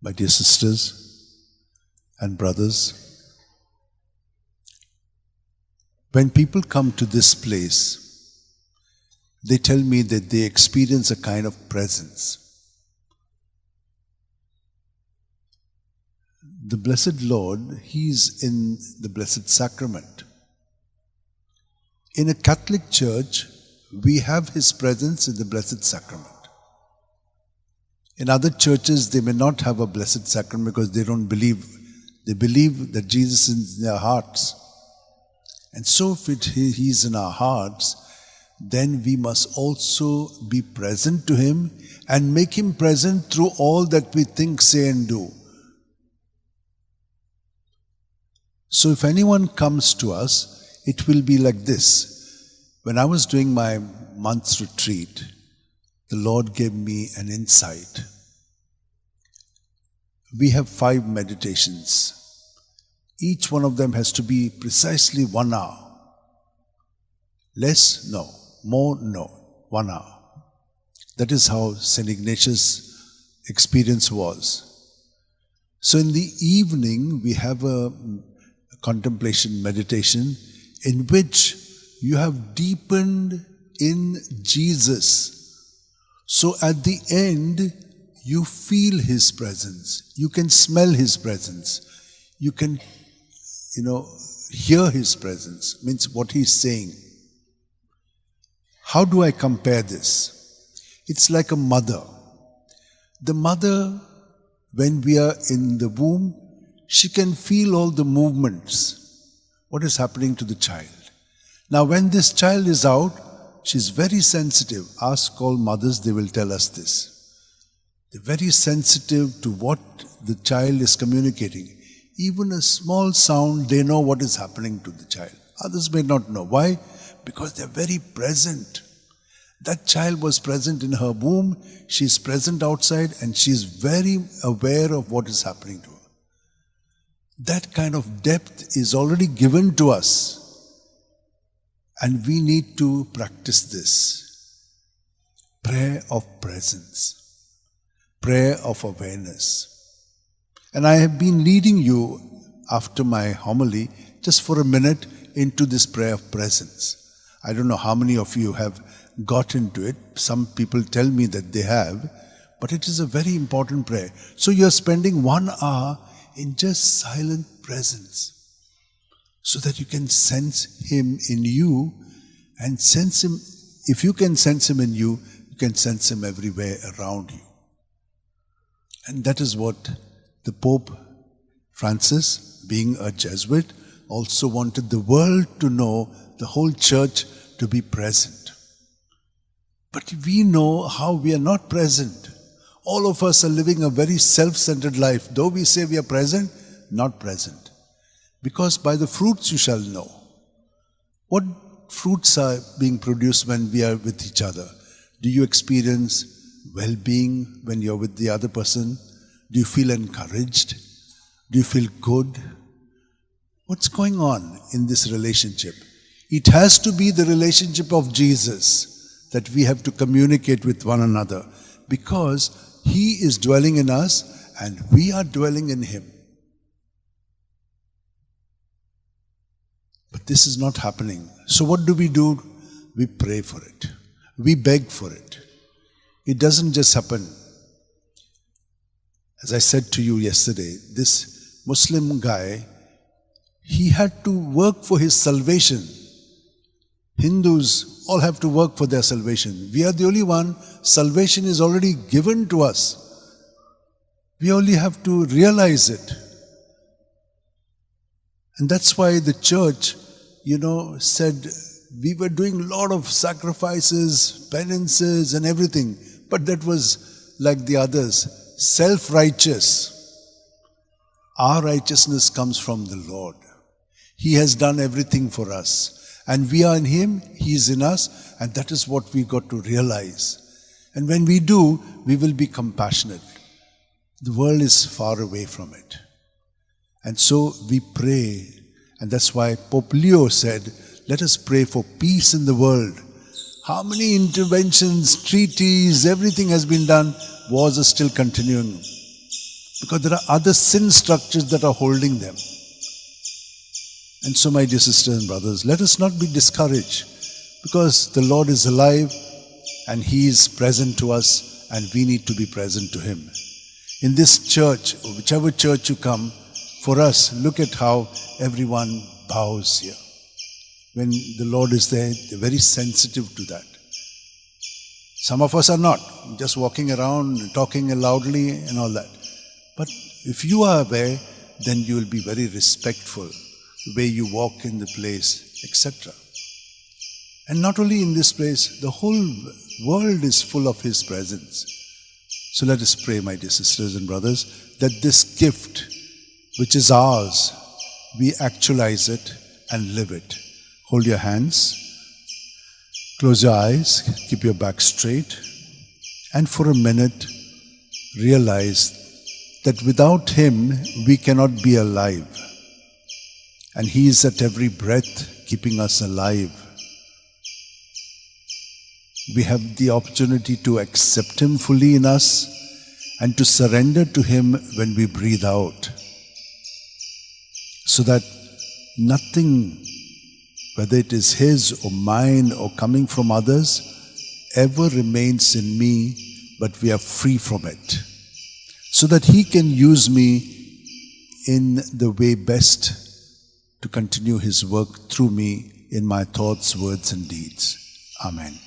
My dear sisters and brothers, when people come to this place, they tell me that they experience a kind of presence. The Blessed Lord, He is in the Blessed Sacrament. In a Catholic Church, we have His presence in the Blessed Sacrament. In other churches, they may not have a Blessed Sacrament because they don't believe. They believe that Jesus is in their hearts. And so if He is in our hearts, then we must also be present to Him and make Him present through all that we think, say and do. So if anyone comes to us, it will be like this. When I was doing my month's retreat, the Lord gave me an insight. We have 5 meditations. Each one of them has to be precisely 1 hour. Less? No. More? No. 1 hour. That is how St. Ignatius' experience was. So in the evening, we have a contemplation meditation in which you have deepened in Jesus. So at the end, you feel His presence. You can smell His presence. You can, hear His presence. Means what He's saying. How do I compare this? It's like a mother. The mother, when we are in the womb, she can feel all the movements. What is happening to the child? Now when this child is out, she's very sensitive. Ask all mothers, they will tell us this. They're very sensitive to what the child is communicating. Even a small sound, they know what is happening to the child. Others may not know. Why? Because they're very present. That child was present in her womb, she's present outside, and she's very aware of what is happening to her. That kind of depth is already given to us. And we need to practice this. Prayer of presence. Prayer of awareness. And I have been leading you after my homily just for a minute into this prayer of presence. I don't know how many of you have got into it. Some people tell me that they have. But it is a very important prayer. So you're spending 1 hour in just silent presence, so that you can sense Him in you and sense Him. If you can sense Him in you, you can sense Him everywhere around you. And that is what the Pope Francis, being a Jesuit, also wanted the world to know, the whole church to be present. But we know how we are not present. All of us are living a very self-centered life. Though we say we are present, not present. Because by the fruits you shall know. What fruits are being produced when we are with each other? Do you experience well-being when you're with the other person? Do you feel encouraged? Do you feel good? What's going on in this relationship? It has to be the relationship of Jesus that we have to communicate with one another, because He is dwelling in us and we are dwelling in Him. But this is not happening. So what do? We pray for it. We beg for it. It doesn't just happen. As I said to you yesterday, this Muslim guy, he had to work for his salvation. Hindus all have to work for their salvation. We are the only one, salvation is already given to us. We only have to realize it. And that's why the church, said we were doing a lot of sacrifices, penances and everything. But that was like the others, self-righteous. Our righteousness comes from the Lord. He has done everything for us. And we are in Him, He is in us, and that is what we got to realize. And when we do, we will be compassionate. The world is far away from it. And so we pray, and that's why Pope Leo said, let us pray for peace in the world. How many interventions, treaties, everything has been done, wars are still continuing. because there are other sin structures that are holding them. And so, my dear sisters and brothers, let us not be discouraged, because the Lord is alive and He is present to us, and we need to be present to Him. In this church, or whichever church you come, for us, look at how everyone bows here. When the Lord is there, they're very sensitive to that. Some of us are not, just walking around, talking loudly and all that. But if you are aware, then you will be very respectful, the way you walk in the place, etc. And not only in this place, the whole world is full of His presence. So let us pray, my dear sisters and brothers, that this gift, which is ours, we actualize it and live it. Hold your hands, close your eyes, keep your back straight, and for a minute realize that without Him we cannot be alive. And He is at every breath keeping us alive. We have the opportunity to accept Him fully in us and to surrender to Him when we breathe out, so that nothing, whether it is His or mine or coming from others, ever remains in me, but we are free from it, so that He can use me in the way best to continue His work through me in my thoughts, words and deeds. Amen.